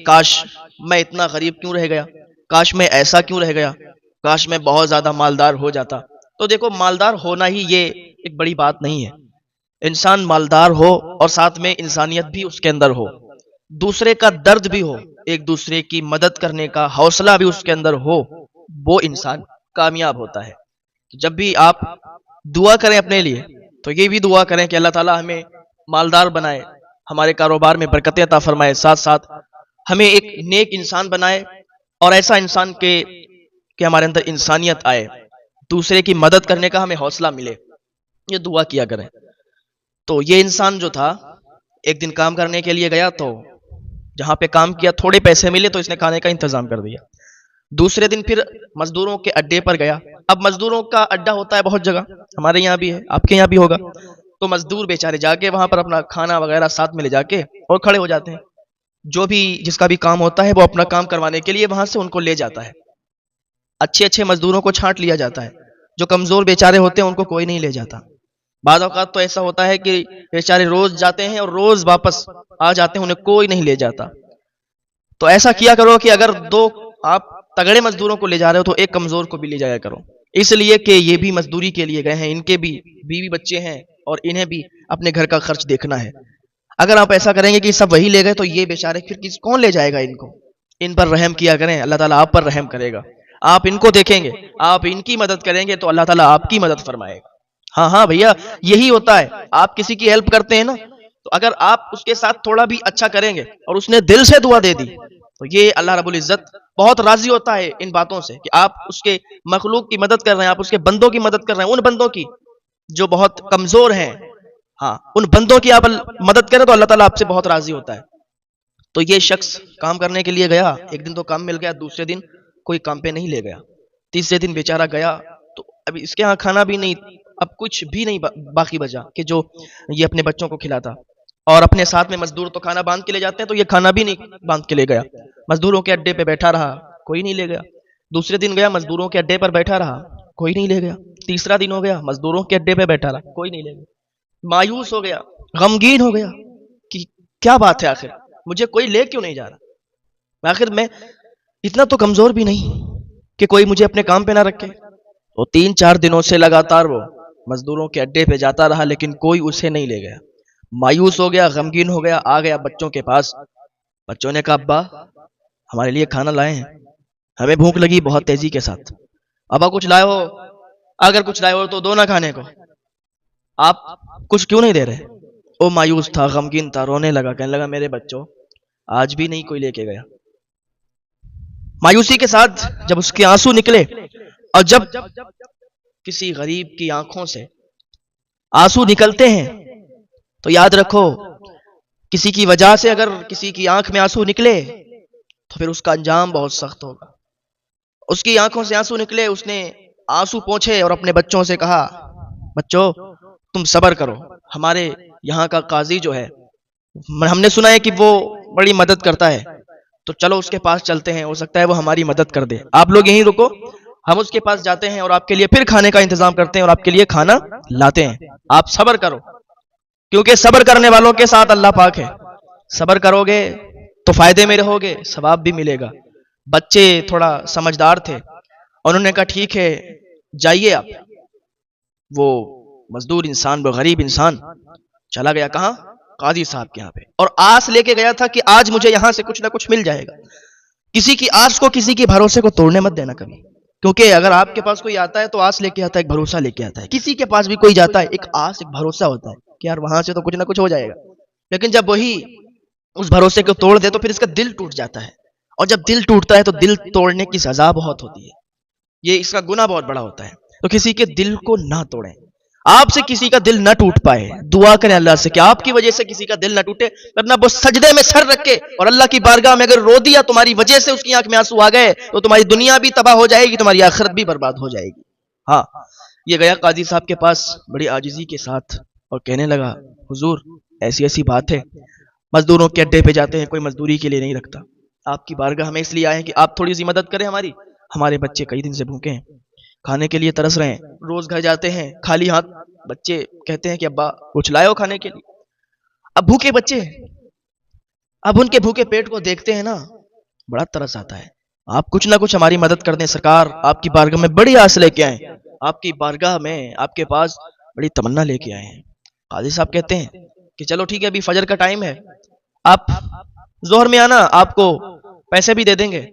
کاش میں اتنا غریب کیوں رہ گیا، کاش میں ایسا کیوں رہ گیا، کاش میں بہت زیادہ مالدار ہو جاتا۔ تو دیکھو، مالدار ہونا ہی یہ ایک بڑی بات نہیں ہے۔ انسان مالدار ہو اور ساتھ میں انسانیت بھی اس کے اندر ہو، دوسرے کا درد بھی ہو، ایک دوسرے کی مدد کرنے کا حوصلہ بھی اس کے اندر ہو، وہ انسان کامیاب ہوتا ہے۔ جب بھی آپ دعا کریں اپنے لیے تو یہ بھی دعا کریں کہ اللہ تعالی ہمیں مالدار بنائے، ہمارے کاروبار میں برکتیں عطا فرمائے، ساتھ ساتھ ہمیں ایک نیک انسان بنائے، اور ایسا انسان کہ ہمارے اندر انسانیت آئے، دوسرے کی مدد کرنے کا ہمیں حوصلہ ملے، یہ دعا کیا کریں۔ تو یہ انسان جو تھا، ایک دن کام کرنے کے لیے گیا، تو جہاں پہ کام کیا تھوڑے پیسے ملے تو اس نے کھانے کا انتظام کر دیا۔ دوسرے دن پھر مزدوروں کے اڈے پر گیا۔ اب مزدوروں کا اڈا ہوتا ہے بہت جگہ، ہمارے یہاں بھی ہے، آپ کے یہاں بھی ہوگا۔ تو مزدور بیچارے جا کے وہاں پر اپنا کھانا وغیرہ ساتھ میں لے جا کے اور کھڑے ہو جاتے ہیں، جو بھی جس کا بھی کام ہوتا ہے وہ اپنا کام کروانے کے لیے وہاں سے ان کو لے جاتا ہے۔ اچھے اچھے مزدوروں کو چھانٹ لیا جاتا ہے، جو کمزور بیچارے ہوتے ہیں ان کو کوئی نہیں لے جاتا۔ بعض اوقات تو ایسا ہوتا ہے کہ بیچارے روز جاتے ہیں اور روز واپس آ جاتے ہیں، انہیں کوئی نہیں لے جاتا۔ تو ایسا کیا کرو کہ اگر دو آپ تگڑے مزدوروں کو لے جا رہے ہو تو ایک کمزور کو بھی لے جایا کرو، اس لیے کہ یہ بھی مزدوری کے لیے گئے ہیں، ان کے بھی بیوی بچے ہیں اور انہیں بھی اپنے گھر کا خرچ دیکھنا ہے۔ اگر آپ ایسا کریں گے کہ سب وہی لے گئے تو یہ بیچارے پھر کون لے جائے گا ان کو؟ ان پر رحم کیا کریں، اللہ تعالیٰ آپ پر رحم کرے گا۔ آپ ان کو دیکھیں گے، آپ ان کی مدد کریں گے تو اللہ تعالیٰ آپ کی مدد فرمائے گا۔ ہاں ہاں بھیا، یہی ہوتا ہے۔ آپ کسی کی ہیلپ کرتے ہیں نا، تو اگر آپ اس کے ساتھ تھوڑا بھی اچھا کریں گے اور اس نے دل سے دعا دے دی تو یہ اللہ رب العزت بہت راضی ہوتا ہے ان باتوں سے کہ آپ اس کے مخلوق کی مدد کر رہے ہیں، آپ اس کے بندوں کی مدد کر رہے ہیں، ان بندوں کی جو بہت کمزور ہیں۔ ہاں، ان بندوں کی آپ مدد کریں تو اللہ تعالیٰ آپ سے بہت راضی ہوتا ہے۔ تو یہ شخص کام کرنے کے لیے گیا، ایک دن تو کام مل گیا، دوسرے دن کوئی کام پہ نہیں لے گیا، تیسرے دن بیچارہ گیا تو ابھی اس کے ہاں کھانا بھی نہیں، اب کچھ بھی نہیں باقی بچا کہ جو یہ اپنے بچوں کو کھلاتا۔ اور اپنے ساتھ میں مزدور تو کھانا باندھ کے لے جاتے ہیں، تو یہ کھانا بھی نہیں باندھ کے لے گیا، مزدوروں کے اڈے پہ بیٹھا رہا، کوئی نہیں لے گیا۔ دوسرے دن گیا، مزدوروں کے اڈے پر بیٹھا رہا، کوئی نہیں لے گیا۔ تیسرا دن ہو گیا، مزدوروں کے اڈے پہ بیٹھا رہا، کوئی نہیں لے گیا۔ مایوس ہو گیا، غمگین ہو گیا کہ کیا بات ہے، آخر مجھے کوئی لے کیوں نہیں جا رہا، آخر میں اتنا تو کمزور بھی نہیں کہ کوئی مجھے اپنے کام پہ نہ رکھے۔ تو 3-4 دنوں سے لگاتار وہ مزدوروں کے اڈے پہ جاتا رہا، لیکن کوئی اسے نہیں لے گیا۔ مایوس ہو گیا، غمگین ہو گیا، آ گیا بچوں کے پاس۔ بچوں نے کہا ابا ہمارے لیے کھانا لائے ہیں، ہمیں بھوک لگی بہت تیزی کے ساتھ۔ ابا کچھ لائے ہو؟ اگر کچھ لائے ہو تو دو نہ کھانے کو، آپ کچھ کیوں نہیں دے رہے؟ وہ مایوس تھا، غمگین تھا، رونے لگا، کہنے لگا میرے بچوں آج بھی نہیں کوئی لے کے گیا۔ مایوسی کے ساتھ جب اس کے آنسو نکلے، اور جب کسی غریب کی آنکھوں سے آنسو نکلتے ہیں تو یاد رکھو، کسی کی وجہ سے اگر کسی کی آنکھ میں آنسو نکلے تو پھر اس کا انجام بہت سخت ہوگا۔ اس کی آنکھوں سے آنسو نکلے، اس نے آنسو پوچھے اور اپنے بچوں سے کہا بچوں تم صبر کرو، ہمارے یہاں کا قاضی جو ہے، ہم نے سنا ہے کہ وہ بڑی مدد کرتا ہے، تو چلو اس کے پاس چلتے ہیں، ہو سکتا ہے وہ ہماری مدد کر دے، آپ لوگ یہیں رکو، ہم اس کے پاس جاتے ہیں اور آپ کے لیے پھر کھانے کا انتظام کرتے ہیں اور آپ کے لیے کھانا لاتے ہیں، آپ صبر کرو، کیونکہ صبر کرنے والوں کے ساتھ اللہ پاک ہے۔ صبر کرو گے تو فائدے میں رہو گے، ثواب بھی ملے گا۔ بچے تھوڑا سمجھدار تھے، انہوں نے کہا ٹھیک ہے جائیے آپ۔ وہ مزدور انسان، وہ غریب انسان چلا گیا کہاں؟ قاضی صاحب کے یہاں پہ، اور آس لے کے گیا تھا کہ آج مجھے یہاں سے کچھ نہ کچھ مل جائے گا۔ کسی کی آس کو، کسی کے بھروسے کو توڑنے مت دینا کبھی، کیونکہ اگر آپ کے پاس کوئی آتا ہے تو آس لے کے آتا ہے، ایک بھروسہ لے کے آتا ہے۔ کسی کے پاس بھی کوئی جاتا ہے، ایک آس، ایک بھروسہ ہوتا ہے کہ یار وہاں سے تو کچھ نہ کچھ ہو جائے گا، لیکن جب وہی اس بھروسے کو توڑ دے تو پھر اس کا دل ٹوٹ جاتا ہے، اور جب دل ٹوٹتا ہے تو دل توڑنے کی سزا بہت ہوتی ہے، یہ اس کا گناہ بہت بڑا ہوتا ہے۔ تو کسی کے دل کو نہ توڑیں، آپ سے کسی کا دل نہ ٹوٹ پائے، دعا کریں اللہ سے کہ آپ کی وجہ سے کسی کا دل نہ ٹوٹے، ورنہ وہ سجدے میں سر رکھ کے اور اللہ کی بارگاہ میں اگر رو دیا، تمہاری وجہ سے اس کی آنکھ میں آنسو آ گئے تو تمہاری دنیا بھی تباہ ہو جائے گی، تمہاری آخرت بھی برباد ہو جائے گی۔ ہاں، یہ گیا قاضی صاحب کے پاس بڑی عاجزی کے ساتھ اور کہنے لگا حضور ایسی ایسی بات ہے، مزدوروں کے اڈے پہ جاتے ہیں، کوئی مزدوری کے لیے نہیں رکھتا، آپ کی بارگاہ ہمیں اس لیے آئے ہیں کہ آپ تھوڑی سی مدد کریں ہماری، ہمارے بچے کئی دن سے بھوکے ہیں، کھانے کے لیے ترس رہے ہیں، روز گھر جاتے ہیں خالی ہاتھ، بچے کہتے ہیں کہ ابا کچھ لائے ہو کھانے کے لیے، اب بھوکے بچے اب ان کے بھوکے پیٹ کو دیکھتے ہیں نا، بڑا ترس آتا ہے. آپ کچھ نہ کچھ ہماری مدد کر دیں سرکار. آپ کی بارگاہ میں بڑی آس لے کے آئے ہیں، آپ کی بارگاہ میں آپ کے پاس بڑی تمنا لے کے آئے ہیں. قاضی صاحب کہتے ہیں کہ چلو ٹھیک ہے، ابھی فجر کا ٹائم ہے، آپ ظہر میں آنا، آپ کو پیسے بھی دے دیں گے،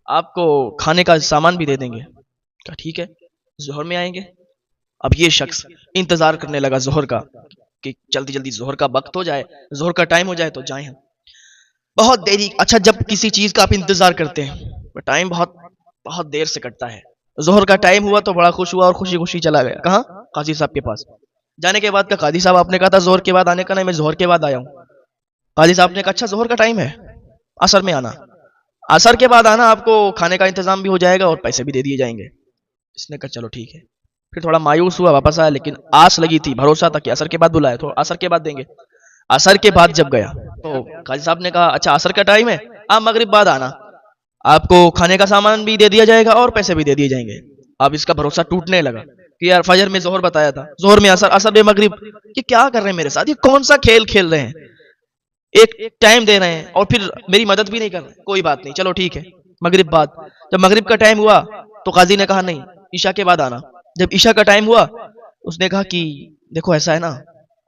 آپ کو کھانے کا سامان بھی دے دیں گے. کہا ٹھیک ہے، ظہر میں آئیں گے. اب یہ شخص انتظار کرنے لگا ظہر کا کہ جلدی جلدی ظہر کا وقت ہو جائے، ظہر کا ٹائم ہو جائے تو جائیں ہم. بہت دیری. اچھا، جب کسی چیز کا آپ انتظار کرتے ہیں ٹائم بہت بہت دیر سے کٹتا ہے. ظہر کا ٹائم ہوا تو بڑا خوش ہوا اور خوشی خوشی چلا گیا. کہاں؟ قاضی صاحب کے پاس. جانے کے بعد کا قاضی صاحب، آپ نے کہا تھا ظہر کے بعد آنے کا، نہیں میں ظہر کے بعد آیا ہوں. قاضی صاحب نے کہا اچھا ظہر کا ٹائم ہے، عصر میں آنا. عصر کے بعد آنا، آپ کو کھانے کا انتظام بھی ہو جائے گا اور پیسے بھی دے دیے جائیں گے. اس نے کہا چلو ٹھیک ہے. پھر تھوڑا مایوس ہوا، واپس آیا، لیکن آس لگی تھی، بھروسہ تھا کہ عصر کے بعد بلایا تو عصر کے بعد دیں گے. عصر کے بعد جب گیا تو قاضی صاحب نے کہا اچھا عصر کا ٹائم ہے، آپ مغرب بعد آنا، آپ کو کھانے کا سامان بھی دے دیا جائے گا اور پیسے بھی دے دیے جائیں گے. اب اس کا بھروسہ ٹوٹنے لگا کہ یار فجر میں ظہر بتایا تھا، ظہر میں عصر، عصر میں مغرب، یہ کیا کر رہے ہیں میرے ساتھ؟ یہ کون سا کھیل کھیل رہے ہیں؟ ایک ٹائم دے رہے ہیں اور پھر میری مدد بھی نہیں کر رہے. کوئی بات نہیں، چلو ٹھیک ہے مغرب بعد. جب مغرب کا ٹائم ہوا تو قاضی نے کہا نہیں، عشاء کے بعد آنا. جب عشاء کا ٹائم ہوا اس نے کہا کہ دیکھو ایسا ہے نا،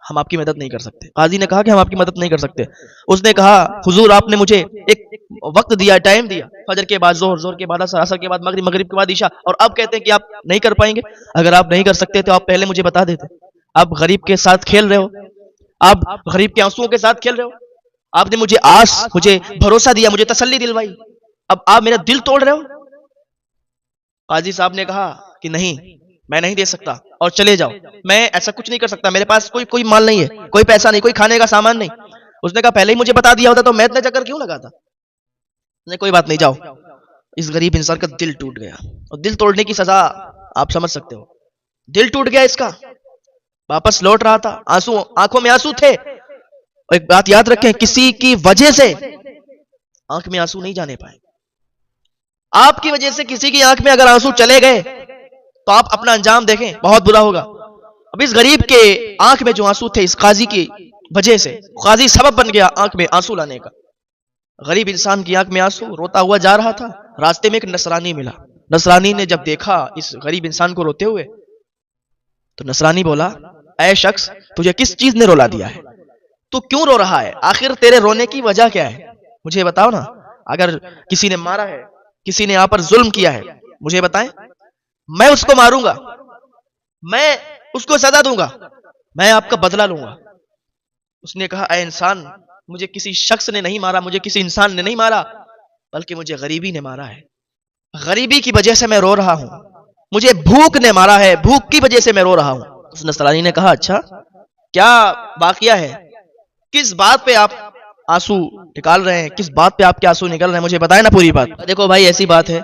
ہم آپ کی مدد نہیں کر سکتے. قاضی نے کہا کہ ہم آپ کی مدد نہیں کر سکتے. اس نے کہا حضور آپ نے مجھے ایک وقت دیا، ٹائم دیا، فجر کے بعد ظہر، ظہر کے بعد عصر، عصر کے بعد مغرب، مغرب کے بعد عشاء، اور اب کہتے ہیں کہ آپ نہیں کر پائیں گے. اگر آپ نہیں کر سکتے تو آپ پہلے مجھے بتا دیتے. آپ غریب کے ساتھ کھیل رہے ہو، آپ غریب کے آنسوؤں کے ساتھ کھیل رہے ہو. آپ نے مجھے آس، مجھے بھروسہ دیا، مجھے تسلی دلوائی، اب آپ میرا دل توڑ رہے ہو. قاضی صاحب نے کہا کہ نہیں، میں نہیں دے سکتا اور چلے جاؤ. میں ایسا کچھ نہیں کر سکتا، میرے پاس کوئی مال نہیں ہے، کوئی پیسہ نہیں، کوئی کھانے کا سامان نہیں. اس نے کہا پہلے ہی مجھے بتا دیا ہوتا تو میں اتنا چکر کیوں لگاتا. نے کوئی بات نہیں، جاؤ. اس غریب انسان کا دل ٹوٹ گیا، اور دل توڑنے کی سزا آپ سمجھ سکتے ہو. دل ٹوٹ گیا اس کا، واپس لوٹ رہا تھا، آنسو آنکھوں میں آنسو تھے. اور ایک بات یاد رکھیں، کسی کی وجہ سے آنکھ میں آنسو نہیں جانے پائے. آپ کی وجہ سے کسی کی آنکھ میں اگر آنسو چلے گئے تو آپ اپنا انجام دیکھیں، بہت برا ہوگا. اب اس غریب کے آنکھ میں جو آنسو تھے اس قاضی کی وجہ سے، قاضی سبب بن گیا آنکھ میں آنسو لانے کا. غریب انسان کی آنکھ میں آنسو، روتا ہوا جا رہا تھا. راستے میں ایک نصرانی ملا. نصرانی نے جب دیکھا اس غریب انسان کو روتے ہوئے تو نصرانی بولا اے شخص، تجھے کس چیز نے رولا دیا ہے؟ تو کیوں رو رہا ہے؟ آخر تیرے رونے کی وجہ کیا ہے؟ مجھے بتاؤ نا. اگر کسی نے مارا ہے، کسی نے یہاں پر ظلم کیا ہے، مجھے بتائیں، میں اس کو ماروں گا، میں اس کو سزا دوں گا، میں آپ کا بدلہ لوں گا. اس نے کہا اے انسان، مجھے کسی شخص نے نہیں مارا، مجھے کسی انسان نے نہیں مارا، بلکہ مجھے غریبی نے مارا ہے. غریبی کی وجہ سے میں رو رہا ہوں، مجھے بھوک نے مارا ہے، بھوک کی وجہ سے میں رو رہا ہوں. اس نصرانی نے کہا اچھا کیا واقعہ ہے؟ کس بات پہ آپ آنسو نکال رہے ہیں؟ کس بات پہ آپ کے آنسو نکل رہے ہیں؟ مجھے بتائیں نا پوری بات. دیکھو بھائی، ایسی بات ہے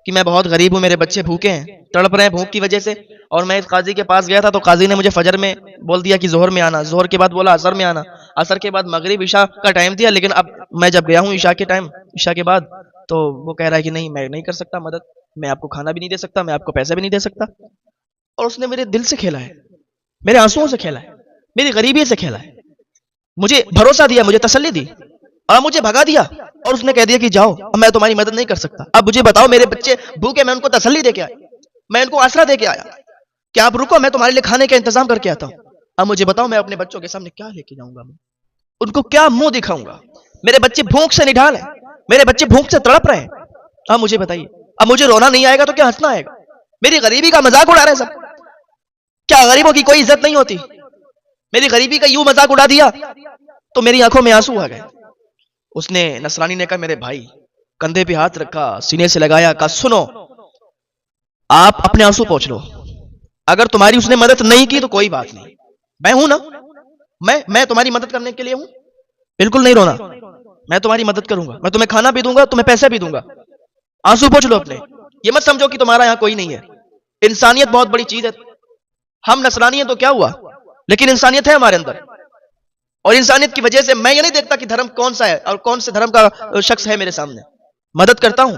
کہ میں بہت غریب ہوں، میرے بچے بھوکے ہیں، تڑپ رہے ہیں بھوک کی وجہ سے. اور میں اس قاضی کے پاس گیا تھا تو قاضی نے مجھے فجر میں بول دیا کہ ظہر میں آنا، ظہر کے بعد بولا عصر میں آنا، عصر کے بعد مغرب، عشاء کا ٹائم دیا. لیکن اب میں جب گیا ہوں عشاء کے ٹائم، عشاء کے بعد، تو وہ کہہ رہا ہے کہ نہیں، میں نہیں کر سکتا مدد، میں آپ کو کھانا بھی نہیں دے سکتا، میں آپ کو پیسے بھی نہیں دے سکتا. اور اس نے میرے دل سے کھیلا ہے، میرے آنسوؤں سے کھیلا ہے، میری غریبی سے کھیلا ہے. مجھے بھروسہ دیا، مجھے تسلی دی، اور مجھے بھگا دیا. اور اس نے کہہ دیا کہ جاؤ، اب میں تمہاری مدد نہیں کر سکتا. اب مجھے بتاؤ، میرے بچے بھوکے، میں ان کو تسلی دے کے آیا، میں ان کو آسرا دے کے آیا کہ آپ رکو، میں تمہارے لیے کھانے کا انتظام کر کے آتا ہوں. اب مجھے بتاؤ، میں اپنے بچوں کے سامنے کیا لے کے جاؤں گا؟ میں ان کو کیا منہ دکھاؤں گا؟ میرے بچے بھوک سے نڈھال ہیں، میرے بچے بھوک سے تڑپ رہے ہیں. اب مجھے بتائیے، اب مجھے رونا نہیں آئے گا تو کیا ہنسنا آئے گا؟ میری غریبی کا مذاق اڑا رہے ہیں سب. کیا غریبوں کی کوئی عزت نہیں ہوتی؟ میری غریبی کا یوں مذاق اڑا دیا تو میری آنکھوں میں آنسو آ گئے. اس نے نصرانی نے کہا میرے بھائی، کندھے پہ ہاتھ رکھا، سینے سے لگایا، کہا سنو، آپ اپنے آنسو پوچھ لو، اگر تمہاری اس نے مدد نہیں کی تو کوئی بات نہیں، میں ہوں نا، میں تمہاری مدد کرنے کے لیے ہوں، بالکل نہیں رونا، میں تمہاری مدد کروں گا، میں تمہیں کھانا بھی دوں گا، تمہیں پیسے بھی دوں گا. آنسو پوچھ لو اپنے، یہ مت سمجھو کہ تمہارا یہاں کوئی نہیں ہے. انسانیت بہت بڑی چیز ہے. ہم نصرانی ہیں تو کیا ہوا، لیکن انسانیت ہے ہمارے اندر. اور انسانیت کی وجہ سے میں یہ نہیں دیکھتا کہ دھرم کون سا ہے اور کون سے دھرم کا شخص ہے میرے سامنے. مدد کرتا ہوں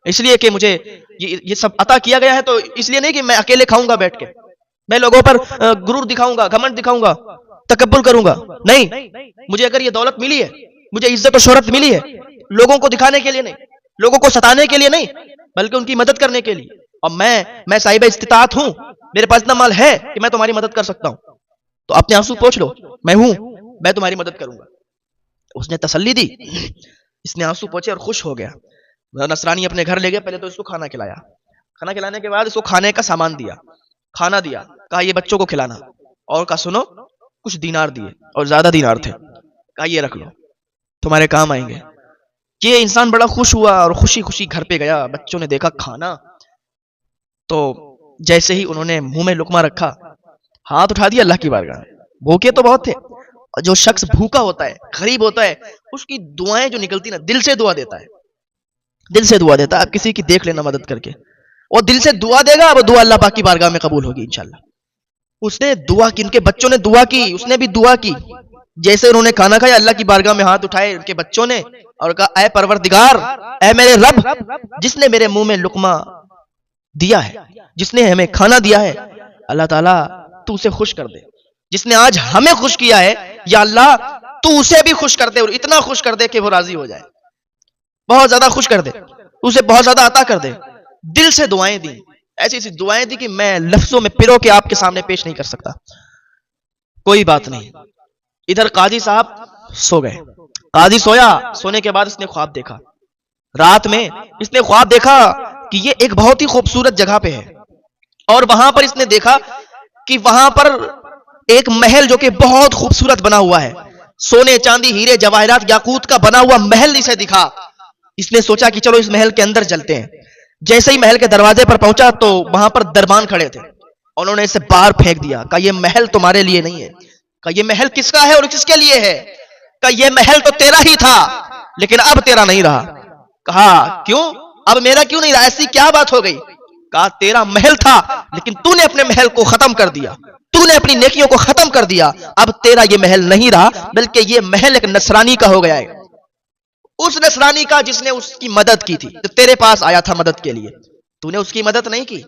اس لیے کہ مجھے یہ سب عطا کیا گیا ہے، تو اس لیے نہیں کہ میں اکیلے کھاؤں گا بیٹھ کے، میں لوگوں پر غرور دکھاؤں گا، گھمنڈ دکھاؤں گا، تکبر کروں گا. نہیں، مجھے اگر یہ دولت ملی ہے مجھے عزت و شہرت ملی ہے لوگوں کو دکھانے کے لیے نہیں, لوگوں کو ستانے کے لیے نہیں, بلکہ ان کی مدد کرنے کے لیے. اور میں صاحب استطاعت ہوں, میرے پاس اتنا مال ہے کہ میں تمہاری مدد کر سکتا ہوں, تو اپنے آنسو پوچھ لو, میں ہوں, میں تمہاری مدد کروں گا. اس نے تسلی دی, اس نے آنسو پوچھے اور خوش ہو گیا. نصرانی اپنے گھر لے گیا, پہلے تو اس کو کھانا کھلایا, کھانا کھلانے کے بعد اس کو کھانے کا سامان دیا, کھانا دیا, کہا یہ بچوں کو کھلانا, اور کہا سنو کچھ دینار دیے, اور زیادہ دینار تھے, کہا یہ رکھ لو تمہارے کام آئیں گے. یہ انسان بڑا خوش ہوا اور خوشی خوشی گھر پہ گیا. بچوں نے دیکھا کھانا, تو جیسے ہی انہوں نے منہ میں لقمہ رکھا, ہاتھ اٹھا دیا اللہ کی بارگاہ میں. بھوکے تو بہت تھے, جو شخص بھوکا ہوتا ہے, غریب ہوتا ہے, اس کی دعائیں جو نکلتی نا, دل سے دعا دیتا ہے, دل سے دعا دیتا ہے. آپ کسی کی دیکھ لینا مدد کر کے, اور دل سے دعا دے گا, وہ دعا اللہ پاک کی بارگاہ میں قبول ہوگی انشاءاللہ. اس نے دعا کی, ان کے بچوں نے دعا کی, اس نے بھی دعا کی. جیسے انہوں نے کھانا کھایا, اللہ کی بارگاہ میں ہاتھ اٹھائے ان کے بچوں نے, اور کہا اے پروردگار, اے میرے رب, جس نے میرے منہ میں لقمہ دیا ہے, جس نے ہمیں کھانا دیا ہے, اللہ تعالیٰ تو اسے خوش کر دے. جس نے آج ہمیں خوش کیا ہے, یا اللہ تو اسے بھی خوش کر دے, اور اتنا خوش کر دے کہ وہ راضی ہو جائے, بہت زیادہ خوش کر دے, اسے بہت زیادہ عطا کر دے. دل سے دعائیں دی, ایسی ایسی دعائیں دی کہ میں لفظوں میں پرو کے آپ کے سامنے پیش نہیں کر سکتا. کوئی بات نہیں. ادھر قاضی صاحب سو گئے. قاضی سویا, سونے کے بعد اس نے خواب دیکھا. رات میں اس نے خواب دیکھا کہ یہ ایک بہت ہی خوبصورت جگہ پہ ہے, اور وہاں پر اس نے دیکھا کہ وہاں پر ایک محل جو کہ بہت خوبصورت بنا ہوا ہے, سونے چاندی ہیرے جواہرات یاقوت کا بنا ہوا محل اسے دکھا. اس نے سوچا کہ چلو اس محل کے اندر چلتے ہیں. جیسے ہی محل کے دروازے پر پہنچا تو وہاں پر دربان کھڑے تھے, انہوں نے اسے باہر پھینک دیا. کہا یہ محل تمہارے لیے نہیں ہے. کہا یہ محل کس کا ہے اور کس کے لیے ہے؟ کہا یہ محل تو تیرا ہی تھا, لیکن اب تیرا نہیں رہا. کہا کیوں, اب میرا کیوں نہیں رہا, ایسی کیا بات ہو گئی؟ کہا تیرا محل تھا, لیکن تو نے اپنے محل کو ختم کر دیا, تو نے اپنی نیکیوں کو ختم کر دیا. اب تیرا یہ محل نہیں رہا, بلکہ یہ محل ایک نصرانی کا ہو گیا ہے. اس نصرانی کا جس نے اس کی مدد کی تھی, جو تیرے پاس آیا تھا مدد کے لیے, تو نے اس کی مدد نہیں کی.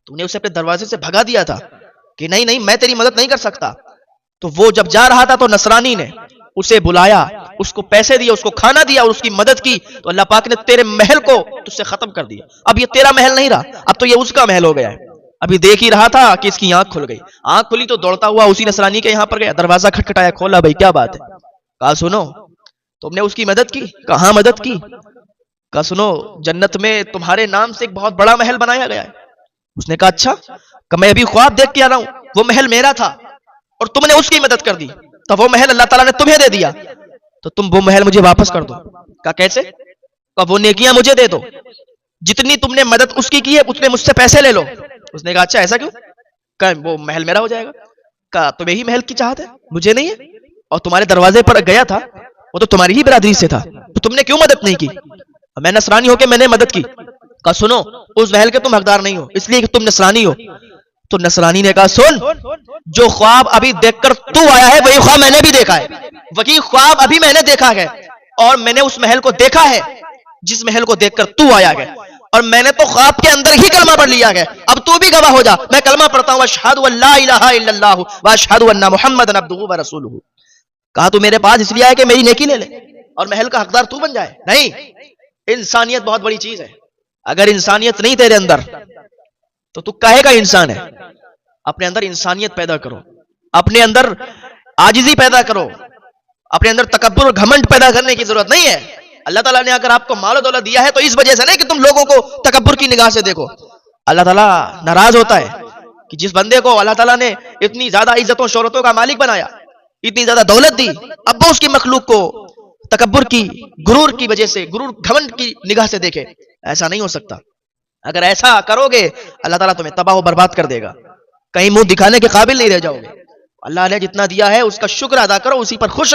تو نے اسے اپنے دروازے سے بھگا دیا تھا کہ نہیں نہیں میں تیری مدد نہیں کر سکتا. تو وہ جب جا رہا تھا تو نصرانی نے اسے بلایا, اس کو پیسے دیے, اس کو کھانا دیا, اور اس کی مدد کی. تو اللہ پاک نے تیرے محل کو تجھ سے ختم کر دیا. اب یہ تیرا محل نہیں رہا, اب تو یہ اس کا محل ہو گیا ہے. ابھی دیکھ ہی رہا تھا کہ اس کی آنکھ کھل گئی. آنکھ کھلی تو دوڑتا ہوا اسی نصرانی کے یہاں پر گیا, دروازہ کھٹکھٹایا, کھولا, بھائی کیا بات ہے؟ کہا سنو تم نے اس کی مدد کی. کہاں مدد کی؟ کہا سنو جنت میں تمہارے نام سے ایک بہت بڑا محل بنایا گیا ہے. اس نے کہا اچھا. کہ میں ابھی خواب دیکھ کے آ رہا ہوں, وہ محل میرا تھا اور تم نے اس کی مدد کر دی, تو وہ محل اللہ تعالیٰ نے تمہیں دے دیا, تو تم وہ محل مجھے واپس کر دو. کہا کیسے؟ کہا وہ نیکیاں مجھے دے دو, جتنی تم نے مدد اس کی ہے اتنے مجھ سے پیسے لے لو. اس نے کہا اچھا ایسا کیوں؟ کہا وہ محل میرا ہو جائے گا. کہا تمہیں ہی محل کی چاہت ہے, مجھے نہیں ہے, اور تمہارے دروازے پر گیا تھا وہ تو تمہاری ہی برادری سے تھا, تو تم نے کیوں مدد نہیں کی؟ میں نصرانی ہو کے میں نے مدد کی. کہا سنو اس محل کے تم حقدار نہیں ہو, اس لیے کہ تم نصرانی ہو. تو نصرانی نے کہا سن, جو خواب ابھی دیکھ کر تو آیا ہے وہی خواب میں نے بھی دیکھا ہے, وہی خواب ابھی میں نے دیکھا ہے, اور میں نے اس محل کو دیکھا ہے جس محل کو دیکھ کر تو آیا ہے, اور میں نے تو خواب کے اندر ہی کلمہ پڑھ لیا ہے. اب تو بھی گواہ ہو جا, میں کلمہ پڑھتا ہوں اشہد ان لا الہ الا اللہ واشہد ان محمد عبدہ ورسولہ. کہا تو میرے پاس اس لیے آیا کہ میری نیکی لے لے اور محل کا حقدار تو بن جائے؟ نہیں, انسانیت بہت بڑی چیز ہے. اگر انسانیت نہیں تیرے اندر تو تو کہے کا انسان ہے. اپنے اندر انسانیت پیدا کرو, اپنے اندر عاجزی پیدا کرو, اپنے اندر تکبر اور گھمنڈ پیدا کرنے کی ضرورت نہیں ہے. اللہ تعالیٰ نے اگر آپ کو مال و دولت دیا ہے تو اس وجہ سے نہیں کہ تم لوگوں کو تکبر کی نگاہ سے دیکھو. اللہ تعالیٰ ناراض ہوتا ہے کہ جس بندے کو اللہ تعالیٰ نے اتنی زیادہ عزتوں شہرتوں کا مالک بنایا, اتنی زیادہ دولت دی, اب وہ اس کی مخلوق کو تکبر کی, غرور کی وجہ سے, غرور گھمنڈ کی نگاہ سے دیکھے. ایسا نہیں ہو سکتا. اگر ایسا کرو گے اللہ تعالیٰ تمہیں تباہ و برباد کر دے گا, کہیں منہ دکھانے کے قابل نہیں رہ جاؤ گے. اللہ نے جتنا دیا ہے اس کا شکر ادا کرو, اسی پر خوش رہو.